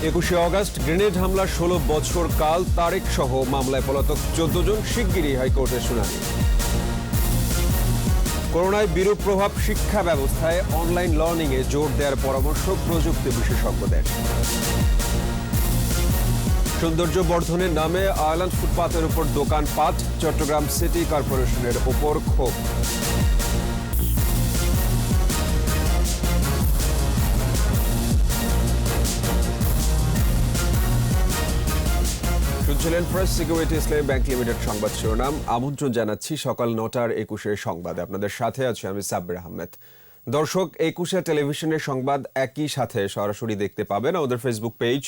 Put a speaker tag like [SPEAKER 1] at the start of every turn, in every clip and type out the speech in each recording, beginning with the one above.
[SPEAKER 1] 21শে August grenade হামলার 16 বছর কাল তারেক সহ মামলায় পলাতক 14 জন শিগগিরই হাইকোর্টে শুনানি। করোনায় বিরূপ প্রভাব শিক্ষা ব্যবস্থায় অনলাইন লার্নিং এ জোর দেওয়ার পরামর্শ প্রযুক্তি বিশেষজ্ঞদের। সৌন্দর্য বর্ধনের নামে আইল্যান্ড ফুটপাতের উপর দোকানপাট, চট্টগ্রাম সিটি কর্পোরেশনের ওপর ক্ষোভ। শুনছিলেন প্রেস সিকিউরিটি ইসলামী ব্যাংক লিমিটেড সংবাদ শিরোনাম। আমন্ত্রণ জানাচ্ছি সকাল 9টার 21 সংবাদে। আপনাদের সাথে আছি আমি সাব্বির আহমেদ। দর্শক, 21 টেলিভিশনের সংবাদ একই সাথে সরাসরি দেখতে পাবেন আমাদের ফেসবুক পেজ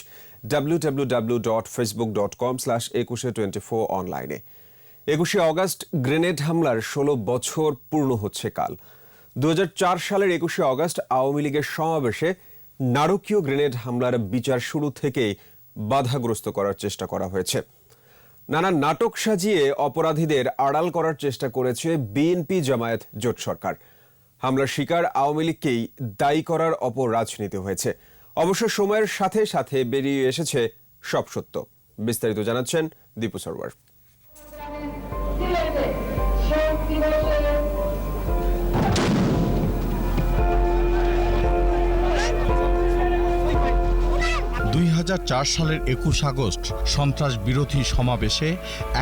[SPEAKER 1] www.facebook.com/2124 অনলাইনে। 21 অগস্ট গ্রেনেড হামলার 16 বছর পূর্ণ হচ্ছে কাল। 2004 সালের 21 অগস্ট আওয়ামী লীগের সমাবেশে নারকীয় গ্রেনেড হামলার বিচার শুরু থেকেই বাধাগ্রস্ত করার চেষ্টা করা হয়েছে। নানা নাটক সাজিয়ে অপরাধীদের আড়াল করার চেষ্টা করেছে বিএনপি জামায়াত জোট সরকার। হামলার শিকার আওয়ামী লীগকেই দায়ী করার অপরাজনীতি হয়েছে। অবশ্য সময়ের সাথে সাথে বেরিয়ে এসেছে সব সত্য। বিস্তারিত জানাচ্ছেন দীপু সরওয়ার।
[SPEAKER 2] 2004 সালের 21 আগস্ট সন্ত্রাস বিরোধী সমাবেশে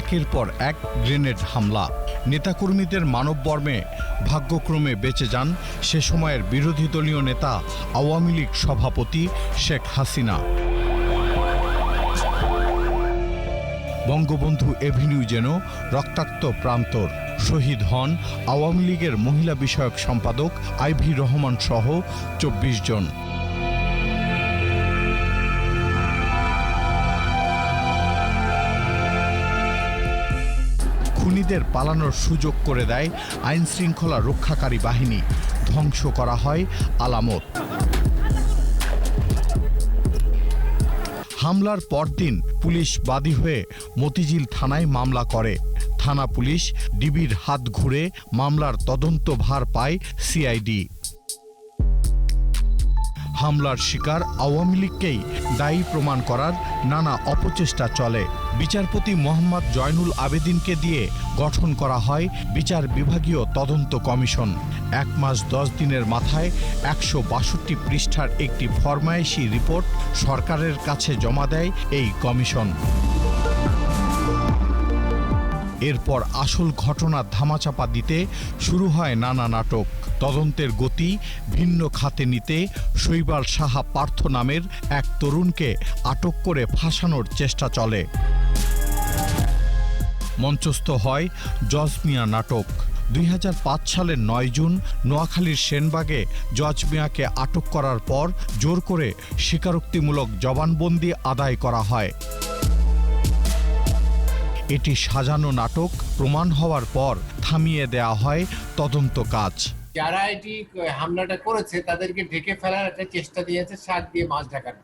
[SPEAKER 2] একের পর এক গ্রেনেড হামলা। নেতাকর্মীদের মানববর্মে ভাগ্যক্রমে বেঁচে যান সে সময়ের বিরোধী দলীয় নেতা আওয়ামী লীগ সভাপতি শেখ হাসিনা। বঙ্গবন্ধু এভিনিউ যেন রক্তাক্ত প্রান্তর। শহীদ হন আওয়ামী লীগের মহিলা বিষয়ক সম্পাদক আইভি রহমান সহ 24 জন। খুনিদের পালানোর সুযোগ করে দেয় আইন শৃঙ্খলা রক্ষাকারী বাহিনী। ধ্বংস করা হয় আলামত। হামলার পরদিন পুলিশ বাদী হয়ে মতিঝিল থানায় মামলা করে। থানা পুলিশ ডিবির হাত ঘুরে মামলার তদন্ত ভার পায় সিআইডি। হামলার শিকার আওয়ামী লীগকেই দায়ী প্রমাণ করার নানা অপচেষ্টা চলে। বিচারপতি মোহাম্মদ জয়নুল আবেদিনকে দিয়ে গঠন করা হয় বিচার বিভাগীয় তদন্ত কমিশন। 1 মাস 10 দিনের মাথায় 162 পৃষ্ঠার একটি ফরমায়েশি রিপোর্ট সরকারের কাছে জমা দেয় এই কমিশন। এরপর আসল ঘটনা ধামাচাপা দিতে শুরু হয় নানা নাটক। তদন্তের গতি ভিন্ন খাতে নিতে শৈবাল সাহা পার্থ নামের এক তরুণকে আটক করে ফাঁসানোর চেষ্টা চলে। মঞ্চস্থ হয় জজ মিয়া নাটক। 2005 সালের 9 জুন নোয়াখালীর সেনবাগে জজ মিয়াকে আটক করার পর জোর করে স্বীকারোক্তিমূলক জবানবন্দি আদায় করা হয়। এটি সাজানো নাটক প্রমাণ হওয়ার পর থামিয়ে দেয়া হয় তদন্ত কাজ।
[SPEAKER 3] যারা এটি হামলাটা করেছে তাদেরকে ঢেকে ফেলার একটা চেষ্টা দিয়েছে, শাক দিয়ে মাছ ঢাকানো।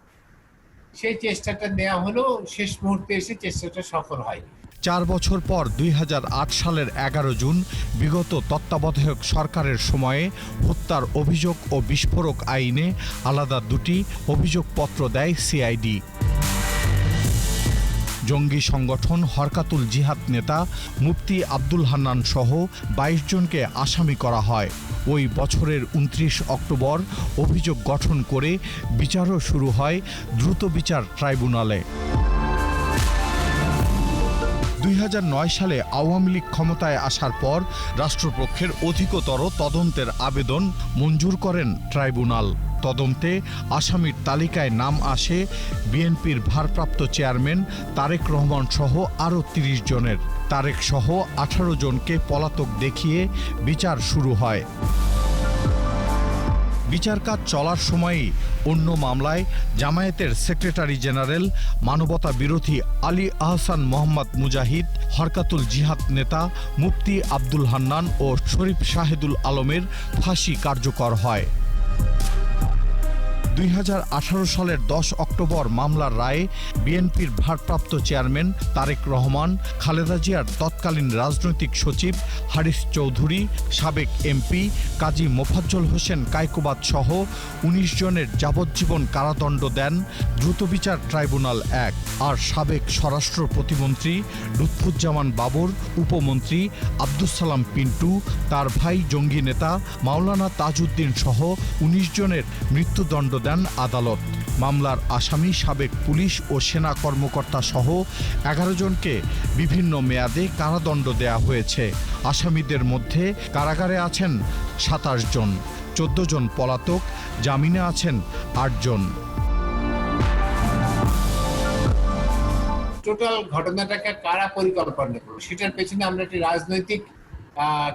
[SPEAKER 3] সেই চেষ্টাটা নেওয়া হলো, শেষ মুহূর্তে এসে চেষ্টাটা সফল হয়।
[SPEAKER 2] 4 বছর পর 2008 সালের 11 জুন বিগত তত্ত্বাবধায়ক সরকারের সময়ে হত্যার অভিযোগ ও বিস্ফোরক আইনে আলাদা 2টি অভিযোগপত্র দেয় সিআইডি। জঙ্গি সংগঠন হরকাতুল জিহাদ নেতা মুফতি আব্দুল হান্নান সহ 22 জনকে আসামি করা হয়। ওই বছরের 29 অক্টোবর অভিযোগ গঠন করে বিচারও শুরু হয় দ্রুত বিচার ট্রাইব্যুনালে। 2009 সালে আওয়ামী লীগ ক্ষমতায় আসার পর রাষ্ট্রপক্ষের অধিকতর তদন্তের আবেদন মঞ্জুর করেন ট্রাইব্যুনাল। তদন্তে আসামির তালিকায় নাম আসে বিএনপির ভারপ্রাপ্ত চেয়ারম্যান তারেক রহমান সহ আরও 30 জনের। তারেক সহ 18 জনকে পলাতক দেখিয়ে বিচার শুরু হয়। বিচার কাজ চলার সময়ই অন্য মামলায় জামায়াতের সেক্রেটারি জেনারেল মানবতা বিরোধী আলী আহসান মোহাম্মদ মুজাহিদ, হরকাতুল জিহাদ নেতা মুফতি আব্দুল হান্নান ও শরীফ শাহেদুল আলমের ফাঁসি কার্যকর হয়। 2018 সালের 10 অক্টোবর মামলার রায়ে বিএনপির ভারপ্রাপ্ত চেয়ারম্যান তারেক রহমান, খালেদা জিয়ার তৎকালীন রাজনৈতিক সচিব হারিস চৌধুরী, সাবেক এমপি কাজী মোফাজ্জল হোসেন কায়কোবাদ সহ 19 জনের যাবজ্জীবন কারাদণ্ড দেন দ্রুতবিচার ট্রাইব্যুনাল 1। আর সাবেক স্বরাষ্ট্র প্রতিমন্ত্রী লুৎফুজ্জামান বাবর, উপমন্ত্রী আব্দুস সালাম পিন্টু, তার ভাই জঙ্গি নেতা মাওলানা তাজউদ্দিন সহ 19 জনের মৃত্যুদণ্ড দেন আদালত। মামলার আসামি সাবেক পুলিশ ও সেনা কর্মকর্তা সহ 11 জনকে বিভিন্ন মেয়াদে কারাদণ্ড দেয়া হয়েছে। আসামিদের মধ্যে কারাগারে আছেন 27 জন, 14 জন পলাতক, জামিনে আছেন 8 জন।
[SPEAKER 3] টোটাল ঘটনাটাকে কারা পরিকল্পনা করলো সেটার পেছনে আমরা একটি রাজনৈতিক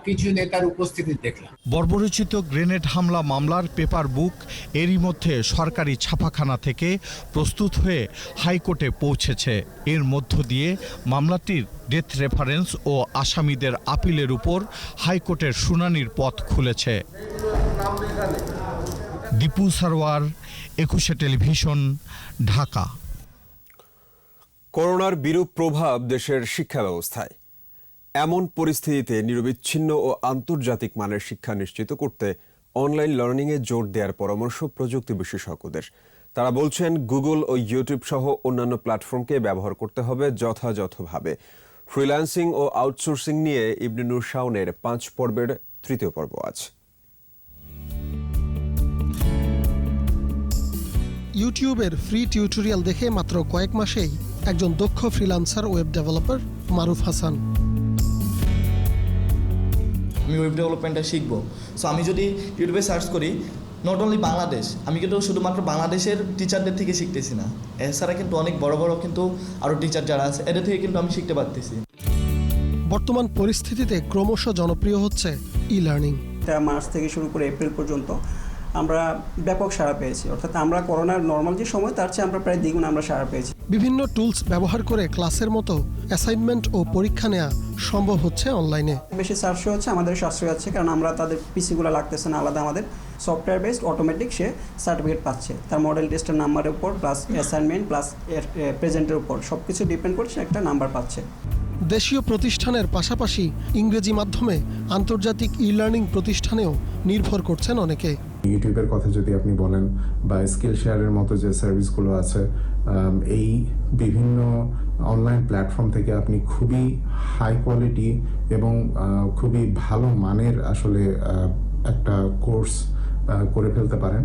[SPEAKER 3] কিছু নেতার উপস্থিতি দেখলাম।
[SPEAKER 2] বর্বরচিত গ্রেনেড হামলা মামলার পেপার বুক এরই মধ্যে সরকারি ছাপাখানা থেকে প্রস্তুত হয়ে হাইকোর্টে পৌঁছেছে। এর মধ্য দিয়ে মামলাটির ডেথ রেফারেন্স ও আসামিদের আপিলের উপর হাইকোর্টের শুনানির পথ খুলেছে। দীপু সারওয়ার, 21 টেলিভিশন, ঢাকা।
[SPEAKER 1] করোনার বিরূপ প্রভাব দেশের শিক্ষা ব্যবস্থায়। এমন পরিস্থিতিতে নিরবিচ্ছিন্ন ও আন্তর্জাতিক মানের শিক্ষা নিশ্চিত করতে অনলাইন লার্নিংয়ে জোর দেওয়ার পরামর্শ প্রযুক্তি বিশেষজ্ঞদের। তারা বলছেন, গুগল ও ইউটিউব সহ অন্যান্য প্ল্যাটফর্মকে ব্যবহার করতে হবে যথাযথভাবে। ফ্রিল্যান্সিং ও আউটসোর্সিং নিয়ে ইবনে নূর শাওনের 5 পর্বের 3য় পর্ব আজ।
[SPEAKER 4] ইউটিউবের ফ্রি টিউটোরিয়াল দেখে মাত্র কয়েক মাসেই একজন দক্ষ ফ্রিল্যান্সার ওয়েব ডেভেলপার মারুফ হাসান।
[SPEAKER 5] আমি ওয়েব ডেভেলপমেন্টটা শিখবো। সো আমি যদি ইউটিউবে সার্চ করি, নট অনলি বাংলাদেশ, আমি কিন্তু শুধুমাত্র বাংলাদেশের টিচারদের থেকে শিখতেছি না, এছাড়া কিন্তু অনেক বড় বড় কিন্তু আরও টিচার যারা আছে এদের থেকে কিন্তু আমি শিখতে পারতেছি।
[SPEAKER 4] বর্তমান পরিস্থিতিতে ক্রমশ জনপ্রিয় হচ্ছে ই লার্নিং।
[SPEAKER 6] মার্চ থেকে শুরু করে এপ্রিল পর্যন্ত আমরা ব্যাপক সাড়া পেয়েছি, অর্থাৎ আমরা করোনার নর্মাল যে সময় তার চেয়ে আমরা প্রায় দ্বিগুণ আমরা সাড়া পেয়েছি।
[SPEAKER 4] বিভিন্ন টুলস ব্যবহার করে ক্লাসের মতো অ্যাসাইনমেন্ট ও পরীক্ষা নেওয়া সম্ভব হচ্ছে অনলাইনে।
[SPEAKER 6] বেশি সাশ্রয় হচ্ছে, আমাদের সাশ্রয় হচ্ছে, কারণ আমরা তাদের পিসিগুলো লাগতেছে না আলাদা, আমাদের সফটওয়্যার বেসড অটোমেটিক সে সার্টিফিকেট পাচ্ছে তার মডেল টেস্টের নাম্বারের উপর প্লাস অ্যাসাইনমেন্ট প্লাস প্রেজেন্টের উপর সব কিছু ডিপেন্ড করছে, একটা নাম্বার পাচ্ছে।
[SPEAKER 4] দেশীয় প্রতিষ্ঠানের পাশাপাশি ইংরেজি মাধ্যমে আন্তর্জাতিক ই লার্নিং প্রতিষ্ঠানেও নির্ভর করছেন অনেকে।
[SPEAKER 7] ইউটিউবের কথা যদি আপনি বলেন বা স্কিল শেয়ারের মতো যে সার্ভিসগুলো আছে, এই বিভিন্ন অনলাইন প্ল্যাটফর্ম থেকে আপনি খুবই হাই কোয়ালিটি এবং খুবই ভালো মানের আসলে একটা কোর্স করে ফেলতে পারেন।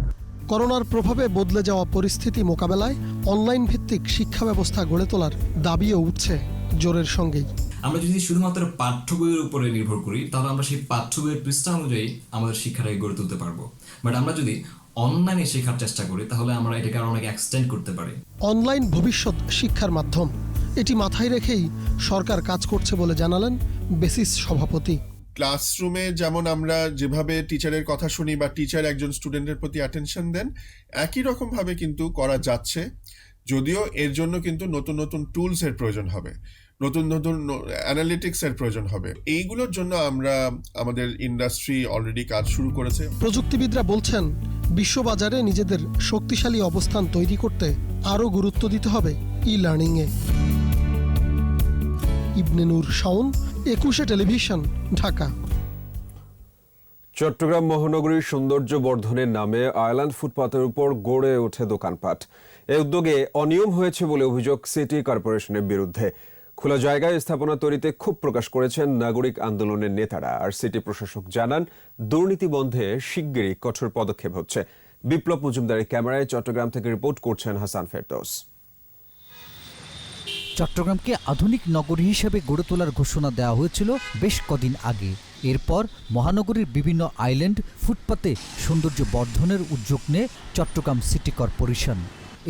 [SPEAKER 4] করোনার প্রভাবে বদলে যাওয়া পরিস্থিতি মোকাবেলায় অনলাইন ভিত্তিক শিক্ষা ব্যবস্থা গড়ে তোলার দাবিও উঠছে জোরের সঙ্গেই।
[SPEAKER 8] আমরা যদি শুধুমাত্র পাঠ্য বইয়ের উপরে নির্ভর করি তাহলে আমরা সেই পাঠ্য বইয়ের পৃষ্ঠা অনুযায়ী আমাদের শিক্ষাটাকে গড়ে তুলতে পারবো, বাট আমরা যদি অনলাইনে শেখার চেষ্টা করি তাহলে আমরা এটাকে আরো অনেক এক্সটেন্ড করতে পারি।
[SPEAKER 4] অনলাইন ভবিষ্যৎ শিক্ষার মাধ্যম, এটি মাথায় রেখেই সরকার কাজ করছে বলে জানালেন বেসিস সভাপতি।
[SPEAKER 9] ক্লাসরুমে যেমন আমরা যেভাবে টিচারের কথা শুনি বা টিচার একজন স্টুডেন্টের প্রতি অ্যাটেনশন দেন, একই রকম ভাবে কিন্তু করা যাচ্ছে, যদিও এর জন্য কিন্তু নতুন নতুন টুলস এর প্রয়োজন হবে, নতুন নতুন অ্যানালিটিক্স এর প্রয়োজন হবে। এইগুলোর জন্য আমরা আমাদের ইন্ডাস্ট্রি অলরেডি কাজ শুরু করেছে।
[SPEAKER 4] প্রযুক্তিবিদরা বলছেন, বিশ্ববাজারে নিজেদের শক্তিশালী অবস্থান তৈরি করতে আরও গুরুত্ব দিতে হবে ই লার্নিংয়ে। ইবনে নূর শাওন, 21 টেলিভিশন, ঢাকা।
[SPEAKER 1] চট্টগ্রাম মহানগরীর সৌন্দর্য বর্ধনের নামে আইল্যান্ড ফুটপাতের উপর গড়ে ওঠে দোকানপাট। এই উদ্যোগে অনিয়ম হয়েছে বলে অভিযোগ সিটি কর্পোরেশনের বিরুদ্ধে। খোলা জায়গায় স্থাপনা তৈরিতে ক্ষোভ প্রকাশ করেছেন নাগরিক আন্দোলনের নেতারা। আর সিটি প্রশাসক জানান, দুর্নীতি বন্ধে শিগগিরই কঠোর পদক্ষেপ হচ্ছে। বিপ্লব মজুমদারের ক্যামেরায় চট্টগ্রাম থেকে রিপোর্ট করছেন হাসান ফেরদৌস।
[SPEAKER 10] চট্টগ্রামকে আধুনিক নগরী হিসেবে গড়ে তোলার ঘোষণা দেওয়া হয়েছিল বেশ কদিন আগে। এরপর মহানগরীর বিভিন্ন আইল্যান্ড ফুটপাতে সৌন্দর্য বর্ধনের উদ্যোগ নেয় চট্টগ্রাম সিটি কর্পোরেশন।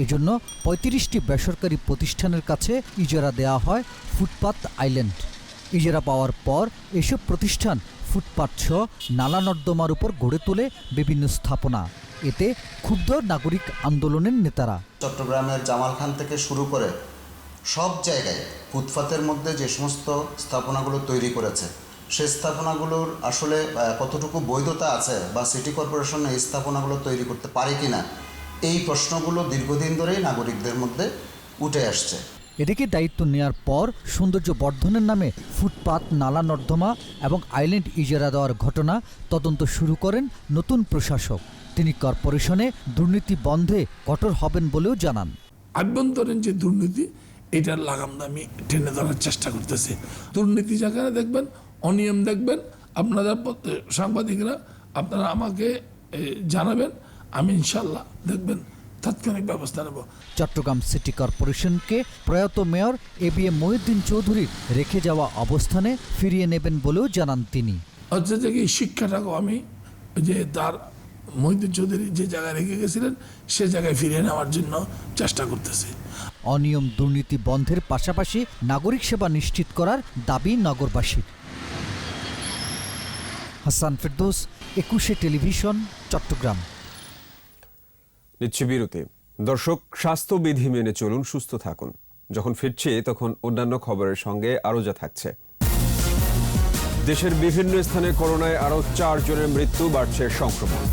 [SPEAKER 10] এজন্য ৩৫টি বেসরকারি প্রতিষ্ঠানের কাছে ইজারা দেওয়া হয় ফুটপাত আইল্যান্ড। ইজারা পাওয়ার পর এসব প্রতিষ্ঠান ফুটপাত সহ নালা নর্দমার উপর গড়ে তোলে বিভিন্ন স্থাপনা। এতে ক্ষুব্ধ নাগরিক আন্দোলনের নেতারা।
[SPEAKER 11] চট্টগ্রামের জামাল খান থেকে শুরু করে সব জায়গায় ফুটপাতের মধ্যে যে সমস্ত স্থাপনাগুলো তৈরি করেছে, সেই স্থাপনাগুলোর আসলে কতটুকু বৈধতা আছে বা সিটি কর্পোরেশন এই স্থাপনাগুলো তৈরি করতে পারে কিনা, এই প্রশ্নগুলো দীর্ঘদিন ধরেই নাগরিকদের মধ্যে উঠে আসছে।
[SPEAKER 10] এদিকে দায়িত্ব নেওয়ার পর সৌন্দর্য বর্ধনের নামে ফুটপাত, নালা নর্দমা এবং আইল্যান্ড ইজারা দেওয়ার ঘটনা তদন্ত শুরু করেন নতুন প্রশাসক। তিনি কর্পোরেশনে দুর্নীতি বন্ধে কঠোর হবেন বলেও জানান।
[SPEAKER 12] আভ্যন্তরীণ যে দুর্নীতি, এটার লাগাম দামি টেনে ধরার চেষ্টা করতেছে। দুর্নীতি যেখানে দেখবেন, অনিয়ম দেখবেন, আপনারা সাংবাদিকরা আপনারা আমাকে জানাবেন, আমি ইনশাল্লাহ দেখবেন তাৎক্ষণিক ব্যবস্থা নেব।
[SPEAKER 10] চট্টগ্রাম সিটি কর্পোরেশনকে প্রয়াত মেয়র ABM মহিউদ্দিন চৌধুরীর রেখে যাওয়া অবস্থানে ফিরিয়ে নেবেন বলেও জানান তিনি।
[SPEAKER 12] হচ্ছে যে এই শিক্ষাটাকেও আমি যে তার মহিউদ্দিন চৌধুরী যে জায়গায় রেখে গেছিলেন সে জায়গায় ফিরিয়ে নেওয়ার জন্য চেষ্টা করতেছি।
[SPEAKER 10] অনিয়ম দুর্নীতি বন্ধের পাশাপাশি নাগরিক সেবা নিশ্চিত করার দাবি নগরবাসীর। হাসান ফেরদৌস, 21 টেলিভিশন, চট্টগ্রাম।
[SPEAKER 1] নিচ্ছি বিরতি। দর্শক, স্বাস্থ্যবিধি মেনে চলুন, সুস্থ থাকুন। যখন ফিরছি তখন অন্যান্য খবরের সঙ্গে আরও যা থাকছে। দেশের বিভিন্ন স্থানে করোনায় আরও 4 জনের মৃত্যু, বাড়ছে সংক্রমণ।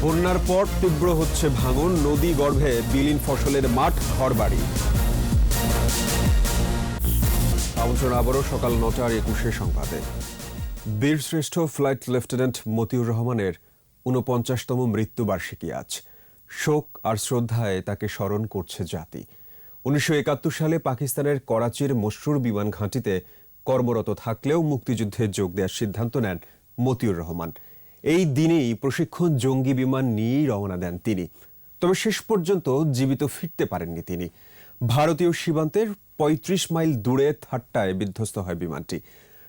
[SPEAKER 1] বন্যার পর তীব্র হচ্ছে ভাঙন, নদী গর্ভে বিলীন ফসলের মাঠ, ঘরবাড়ি। আমন্ত্রণ আবারও সকাল 9:21 সংবাদে। বীরশ্রেষ্ঠ ফ্লাইট লেফটেন্যান্ট মতিউর রহমানের 49তম মৃত্যুবার্ষিকী আজ। শোক আর শ্রদ্ধায় তাকে স্মরণ করছে জাতি। 1971 সালে পাকিস্তানের করাচির মশরুর বিমান ঘাঁটিতে কর্মরত থাকলেও মুক্তিযুদ্ধে যোগ দেওয়ার সিদ্ধান্ত নেন মতিউর রহমান। এই দিনেই প্রশিক্ষণ জঙ্গি বিমান নিয়েই রওনা দেন তিনি। তবে শেষ পর্যন্ত জীবিত ফিরতে পারেননি তিনি। ভারতীয় সীমান্তের 35 মাইল দূরে থাট্টায় বিধ্বস্ত হয় বিমানটি।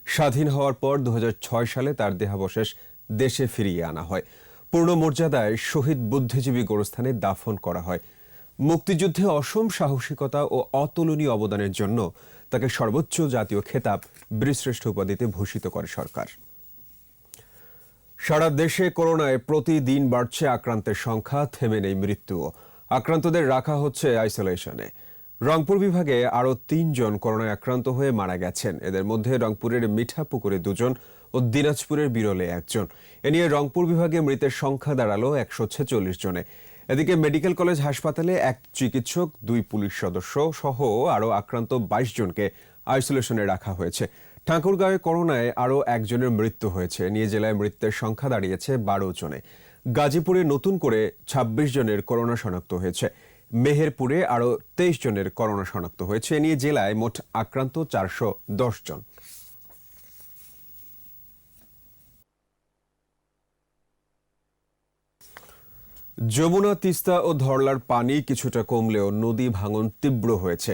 [SPEAKER 1] স্বাধীন হওয়ার পর 2006 সালে তার দেহাবশেষ দেশে ফিরিয়ে আনা হয়। পূর্ণ মর্যাদায় শহীদ বুদ্ধিজীবী গোরস্থানে দাফন করা হয়। মুক্তিযুদ্ধে অসম সাহসিকতা ও অতুলনীয় অবদানের জন্য তাকে সর্বোচ্চ জাতীয় খেতাব বীরশ্রেষ্ঠ উপাধিতে ভূষিত করে সরকার। সারা দেশে করোনায় প্রতিদিন বাড়ছে আক্রান্তের সংখ্যা, থেমে নেই মৃত্যুও। আক্রান্তদের রাখা হচ্ছে আইসোলেশনে। রংপুর বিভাগে আরও 3 জন করোনায় আক্রান্ত হয়ে মারা গেছেন। এদের মধ্যে রংপুরের মিঠাপুকুরে 2 জন ও দিনাজপুরের বিরলে 1 জন। এ নিয়ে রংপুর বিভাগে মৃতের সংখ্যা দাঁড়ালো 146 জনে। এদিকে মেডিকেল কলেজ হাসপাতালে 1 চিকিৎসক, 2 পুলিশ সদস্য সহ আরও আক্রান্ত 22 জনকে আইসোলেশনে রাখা হয়েছে। ঠাকুরগাঁওয়ে করোনায় আরও 1 জনের মৃত্যু হয়েছে। নিয়ে জেলায় মৃতের সংখ্যা দাঁড়িয়েছে 12 জনে। গাজীপুরে নতুন করে 26 জনের করোনা শনাক্ত হয়েছে। মেহেরপুরে আরও 23 জনের করোনা শনাক্ত হয়েছে। নিয়ে জেলায় মোট আক্রান্ত 410 জন। যমুনা, তিস্তা ও ধরলার পানি কিছুটা কমলেও নদী ভাঙন তীব্র হয়েছে।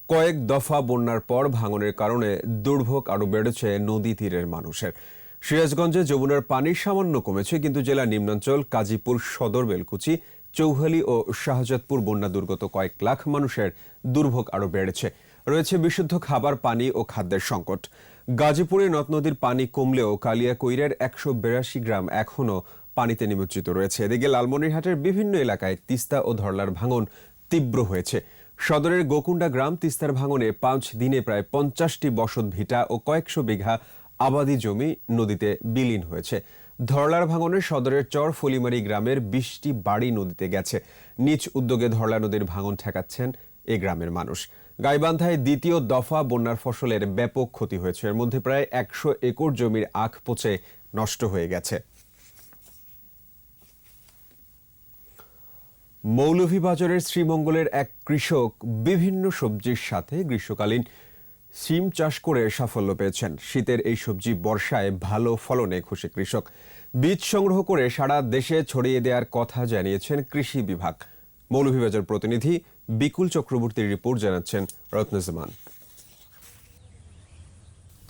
[SPEAKER 1] কয়েক দফা বন্যার পর ভাঙনের কারণে দুর্ভোগ আরও বেড়েছে নদী তীরের মানুষের। সিরাজগঞ্জে যমুনার পানি সামান্য কমেছে, কিন্তু জেলার নিম্নাঞ্চল কাজীপুর সদর, বেলকুচি, চৌহালি ও শাহজাদপুর বন্যা দুর্গত কয়েক লাখ মানুষের দুর্ভোগ আরও বেড়েছে। রয়েছে বিশুদ্ধ খাবার পানি ও খাদ্যের সংকট। গাজীপুরে নদ নদীর পানি কমলেও কালিয়াকৈরের 182 গ্রাম এখনও পানিতে নিমজ্জিত রয়েছে। এদিকে লালমনিরহাটের বিভিন্ন এলাকায় তিস্তা ও ধরলার ভাঙন তীব্র হয়েছে। সদরের গোকুন্ডা গ্রাম তিস্তার ভাঙনে 5 দিনে প্রায় 50টি বসত ভিটা ও কয়েকশো বিঘা আবাদি জমি নদীতে বিলীন হয়েছে। ধরলার ভাঙনে সদরের চর ফলিমারি গ্রামের 20টি বাড়ি নদীতে গেছে। নিজ উদ্যোগে ধরলা নদীর ভাঙন ঠেকাচ্ছেন এ গ্রামের মানুষ। গাইবান্ধায় দ্বিতীয় দফা বন্যার ফসলের ব্যাপক ক্ষতি হয়েছে। এর মধ্যে প্রায় 100 একর জমির আখ পচে নষ্ট হয়ে গেছে। মৌলভীবাজারের শ্রীমঙ্গলের এক কৃষক বিভিন্ন সবজির সাথে গ্রীষ্মকালীন সিম চাষ করে সাফল্য পেয়েছেন। শীতের এই সবজি বর্ষায় ভালো ফলনে খুশি কৃষক। বীজ সংগ্রহ করে সারা দেশে ছড়িয়ে দেওয়ার কথা জানিয়েছেন কৃষি বিভাগ। মৌলভীবাজার প্রতিনিধি বিকুল চক্রবর্তীর রিপোর্ট, জানাচ্ছেন রত্নজমান।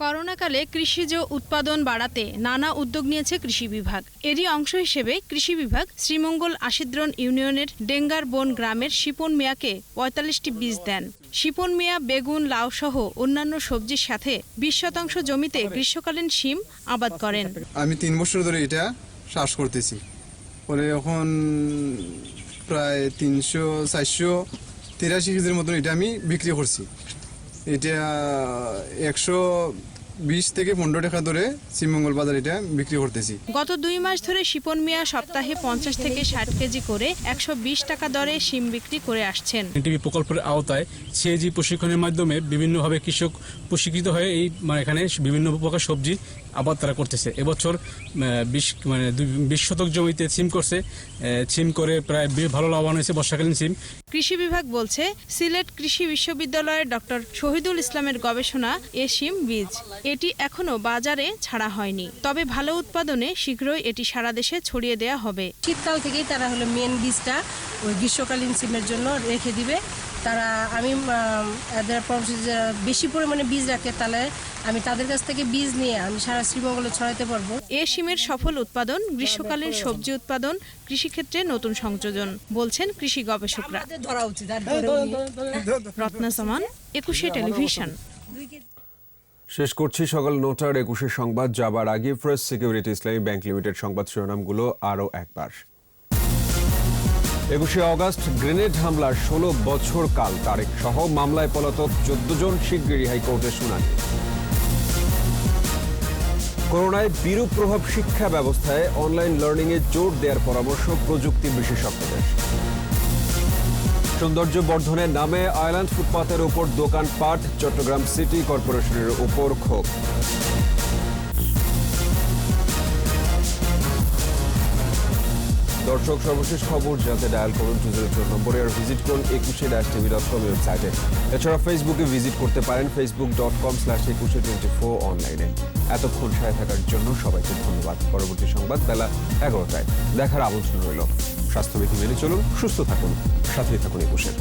[SPEAKER 13] করোনাকালে কৃষিজ উৎপাদন বাড়াতে নানা উদ্যোগ নিয়েছে কৃষি বিভাগ। এরই অংশ হিসেবে কৃষি বিভাগ শ্রীমঙ্গল আশিদ্রন ইউনিয়নের ডেঙ্গার বন গ্রামের শিপন মিয়াকে 45টি বীজ দেন। শিপন মিয়া বেগুন, লাউ সহ অন্যান্য সবজির সাথে 20% জমিতে গ্রীষ্মকালীন শিম আবাদ করেন।
[SPEAKER 14] আমি 3 বছর ধরে এটা চাষ করতেছি। পরে এখন প্রায় 300-483 কেজির মতন এটা আমি বিক্রি করছি। এটা 20 থেকে 15 টাকা ধরে শ্রীমঙ্গল বাজার এটা বিক্রি করতেছি।
[SPEAKER 13] গত 2 মাস ধরে শিপন মিয়া সপ্তাহে 50 থেকে 60 কেজি করে 120 টাকা দরে শিম বিক্রি করে আসছেন।
[SPEAKER 15] এনটিভি প্রকল্পের আওতায় সিএজি প্রশিক্ষণের মাধ্যমে বিভিন্নভাবে কৃষক প্রশিক্ষিত হয়ে এই এখানে বিভিন্ন প্রকার সবজি আবাদ তারা করতেছে। এবছর 20 শতক জমিতে সিম করছে, সিম করে প্রায় ভালো লাভবান হয়েছে বর্ষাকালীন সিম।
[SPEAKER 13] কৃষি বিভাগ বলছে সিলেট কৃষি বিশ্ববিদ্যালয়ের ডক্টর শহীদুল ইসলামের গবেষণা এ শিম বীজ এটি এখনো বাজারে ছাড়া হয়নি, তবে ভালো উৎপাদনে শীঘ্রই এটি সারা দেশে ছড়িয়ে দেওয়া হবে।
[SPEAKER 16] শীতকাল থেকেই তারা হলো মেন বীজটা ওই গ্রীষ্মকালীন সিমের জন্য রেখে দিবে। তারা আমি এদের বেশি পরিমাণে বীজ রাখে, তাহলে আমি তাদের কাছ থেকে বীজ নিয়ে আমি সারা শ্রীমঙ্গলে ছড়াতে পারবো।
[SPEAKER 13] এ শিমের সফল উৎপাদন গ্রীষ্মকালীন সবজি উৎপাদন কৃষিক্ষেত্রে নতুন সংযোজন বলছেন কৃষি গবেষকরা। রত্না সামান, 21 টেলিভিশন।
[SPEAKER 1] শেষ করছি সকাল 9টার 21 সংবাদ। যাবার আগে ফার্স্ট সিকিউরিটি ইসলামী ব্যাংক লিমিটেড সংবাদ শিরোনামগুলো আরও একবার। 21 অগস্ট গ্রেনেড হামলার 16 বছর কাল তারেক সহ মামলায় পলাতক 14 জন শিগগিরই হাইকোর্টে শুনানি। করোনায় বিরূপ প্রভাব শিক্ষা ব্যবস্থায় অনলাইন লার্নিংয়ে জোর দেওয়ার পরামর্শ প্রযুক্তি বিশেষজ্ঞদের। সৌন্দর্য বর্ধনের নামে আইল্যান্ড ফুটপাতের উপর দোকানপাট, চট্টগ্রাম সিটি কর্পোরেশনের উপর ক্ষোভ। দর্শক, সর্বশেষ খবর জানতে ডায়াল করুন 202 নম্বরে আর ভিজিট করুন 21-tv.com ওয়েবসাইটে। এছাড়া ফেসবুকে ভিজিট করতে পারেন facebook.com/2124 অনলাইনে। এতক্ষণ সাথে থাকার জন্য সবাইকে ধন্যবাদ। পরবর্তী সংবাদ বেলা 11টায় দেখার আমন্ত্রণ রইল। স্বাস্থ্যবিধি মেনে চলুন, সুস্থ থাকুন, সাথেই থাকুন 21-এর।